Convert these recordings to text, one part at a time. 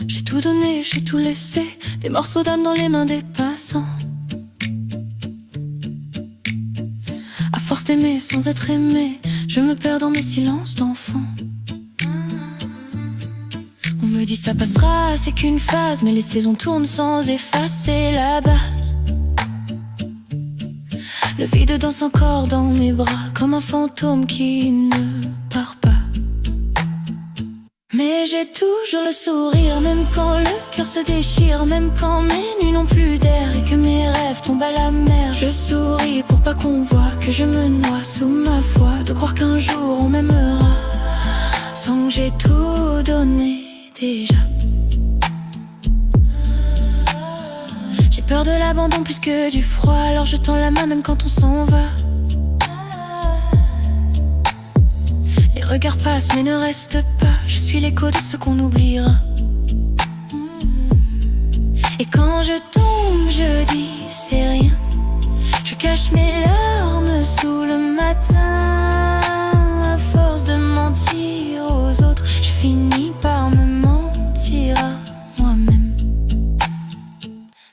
J'ai tout donné, j'ai tout laissé, des morceaux d'âme dans les mains des passants. À force d'aimer sans être aimé, je me perds dans mes silences d'enfant. On me dit ça passera, c'est qu'une phase, mais les saisons tournent sans effacer la base. Le vide danse encore dans mes bras, comme un fantôme qui ne part pas. Mais j'ai toujours le sourire, même quand le cœur se déchire, même quand mes nuits n'ont plus d'air et que mes rêves tombent à la mer. Je souris pour pas qu'on voie que je me noie sous ma foi, de croire qu'un jour on m'aimera, sans que j'ai tout donné déjà. J'ai peur de l'abandon plus que du froid, alors je tends la main même quand on s'en va. Les regards passent mais ne restent pas, je suis l'écho de ce qu'on oubliera. Et quand je tombe, je dis c'est rien, je cache mes larmes sous le matin. À force de mentir aux autres, je finis par me mentir à moi-même.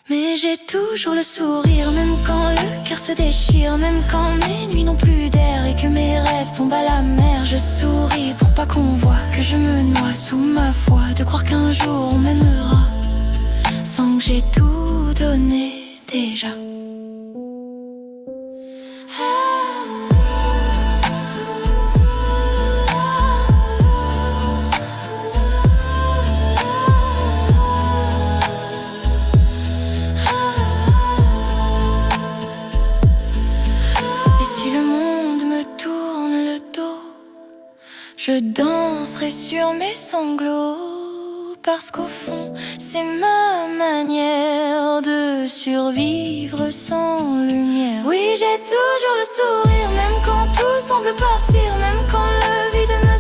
Mais j'ai toujours le sourire, même quand le cœur se déchire, même quand mes nuits n'ont plus d'air et que mes rêves tombent à la mer. Je souris pour pas qu'on voie que je me noie sous ma foi, de croire qu'un jour on m'aimera, sans que j'ai tout donné déjà. Et si le monde me tourne le dos, je danserai sur mes sanglots, parce qu'au fond, c'est ma manière de survivre sans lumière. Oui, j'ai toujours le sourire, même quand tout semble partir, même quand le vide me